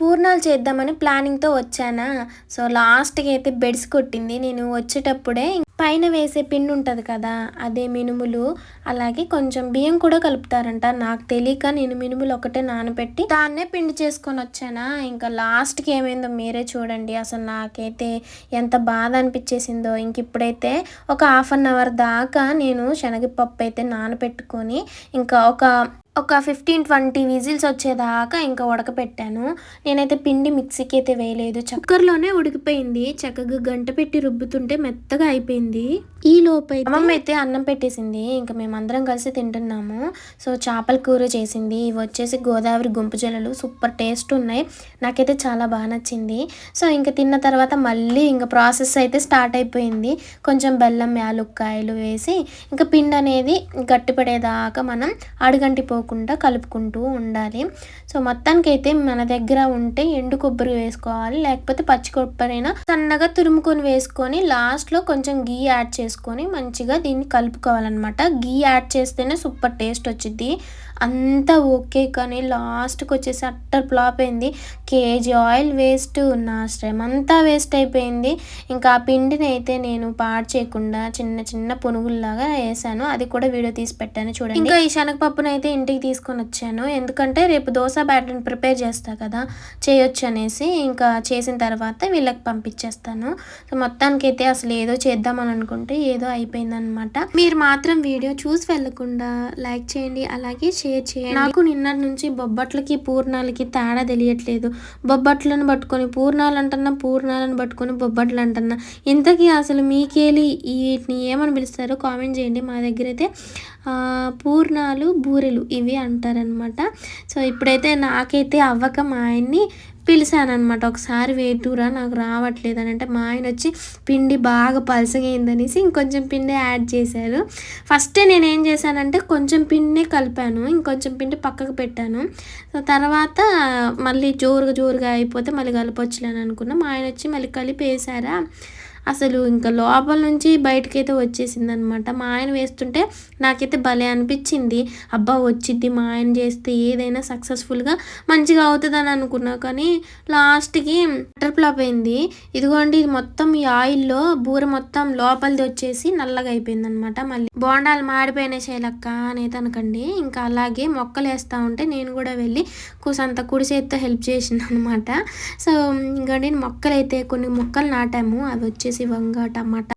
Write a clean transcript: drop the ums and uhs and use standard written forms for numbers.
పూర్ణాలు చేద్దామని ప్లానింగ్‌తో వచ్చానా, సో లాస్ట్‌కి అయితే బెడిసి కొట్టింది. నేను వచ్చేటప్పుడే పైన వేసే పిండి ఉంటది కదా! అదే మినుములు, అలాగే కొంచెం బియ్యం కూడా కలుపుతారంట. నాకు తెలియక నేను మినుములు ఒకటే నానబెట్టి దాన్నే పిండి చేసుకొనొచ్చానా, ఇంకా లాస్ట్‌కి ఏమైందో మీరే చూడండి. అసలు నాకైతే ఎంత బాధ అనిపిచ్చేసిందో. ఇంకిప్పుడైతే ఒక హాఫ్ అన్ అవర్ దాకా నేను శనగపప్పు అయితే నానబెట్టుకొని ఇంకా ఒక 15-20 విజిల్స్ వచ్చేదాకా ఇంకా ఉడకపెట్టాను. నేనైతే పిండి మిక్సీకి అయితే వేయలేదు. కుక్కర్‌లోనే ఉడికిపోయింది. చక్కగా గంట పెట్టి రుబ్బుతుంటే మెత్తగా అయిపోయింది. ఈ లోపైతే అమ్మమ్మ అయితే అన్నం పెట్టేసింది. ఇంక మేమందరం కలిసి తింటున్నాము. సో చేపల కూర చేసింది. ఇవి వచ్చేసి గోదావరి గుంపు జల్లలు సూపర్ టేస్ట్ ఉన్నాయి. నాకైతే చాలా బాగా నచ్చింది. సో ఇంక తిన్న తర్వాత మళ్ళీ ఇంక ప్రాసెస్ అయితే స్టార్ట్ అయిపోయింది. కొంచెం బెల్లం, యాలుక్కాయలు వేసి ఇంకా పిండి అనేది గట్టిపడేదాకా మనం అడుగంటి పోకుండా కలుపుకుంటూ ఉండాలి. సో మొత్తానికైతే మన దగ్గర ఉంటే ఎండు కొబ్బరి వేసుకోవాలి, లేకపోతే పచ్చి కొబ్బరైనా సన్నగా తురుముకొని వేసుకొని లాస్ట్లో కొంచెం గీ యాడ్ చేసుకొని మంచిగా దీన్ని కలుపుకోవాలన్నమాట. గీ యాడ్ చేస్తేనే సూపర్ టేస్ట్ వచ్చింది. అంతా ఓకే, కానీ లాస్ట్కి వచ్చేసి అట్టర్ ఫ్లాప్ అయింది. కేజీ ఆయిల్ వేస్ట్, నా శ్రమ అంతా వేస్ట్ అయిపోయింది. ఇంకా ఆ పిండిని అయితే నేను పాడు చేయకుండా చిన్న చిన్న పునుగుల్లాగా వేసాను. అది కూడా వీడియో తీసి పెట్టాను చూడండి. ఇంకా ఈ శనగపప్పును అయితే ఇంటికి తీసుకొని వచ్చాను, ఎందుకంటే రేపు దోశ బ్యాటర్ని ప్రిపేర్ చేస్తా కదా, చేయొచ్చు అనేసి. ఇంకా చేసిన తర్వాత వీళ్ళకి పంపించేస్తాను. సో మొత్తానికైతే అసలు ఏదో చేద్దామని అనుకుంటే ఏదో అయిపోయిందనమాట. మీరు మాత్రం వీడియో చూసి వెళ్ళకుండా లైక్ చేయండి, అలాగే షేర్ చేయండి. నాకు నిన్నటి నుంచి బొబ్బట్లకి పూర్ణాలకి తేడా తెలియట్లేదు. బొబ్బట్లను పట్టుకొని పూర్ణాలు అంటున్నా, పూర్ణాలను పట్టుకొని బొబ్బట్లు అంటున్నా. ఇంతకీ అసలు మీకేలి వీటిని ఏమని పిలుస్తారో కామెంట్ చేయండి. మా దగ్గర అయితే పూర్ణాలు, బూరెలు ఇవి అంటారనమాట. సో ఇప్పుడైతే నాకైతే అవ్వక మా ఆయన్ని పిలిచానమాట, ఒకసారి వేటురా నాకు రావట్లేదు అని. అంటే మా ఆయన వచ్చి పిండి బాగా పలసగైందనేసి ఇంకొంచెం పిండి యాడ్ చేశారు. ఫస్టే నేను ఏం చేశానంటే కొంచెం పిండినే కలిపాను, ఇంకొంచెం పిండి పక్కకు పెట్టాను. సో తర్వాత మళ్ళీ జోరుగా అయిపోతే మళ్ళీ కలపొచ్చులేని అనుకున్నా. మా ఆయన వచ్చి మళ్ళీ కలిపి వేసారా, అసలు ఇంకా లోపల నుంచి బయటకైతే వచ్చేసింది అనమాట. మా ఆయన వేస్తుంటే నాకైతే భలే అనిపించింది. అబ్బా వచ్చిద్ది మా ఆయన చేస్తే ఏదైనా సక్సెస్ఫుల్గా మంచిగా అవుతుందని అనుకున్నా, కానీ లాస్ట్కి బటర్ ఫ్లాప్ అయింది. ఇదిగోండి, ఇది మొత్తం ఈ ఆయిల్లో బూర మొత్తం లోపలిది వచ్చేసి నల్లగా అయిపోయింది అనమాట. మళ్ళీ బోండాలు మాడిపోయిన శైలక్క అనేది అనకండి. ఇంకా అలాగే మొక్కలు వేస్తూ ఉంటే నేను కూడా వెళ్ళి కూసంత కుడి చేతితో హెల్ప్ చేసింది అనమాట. సో ఇంకోండి మొక్కలు అయితే కొన్ని మొక్కలు నాటాము, అవి వచ్చేసి వంగ, టమాటా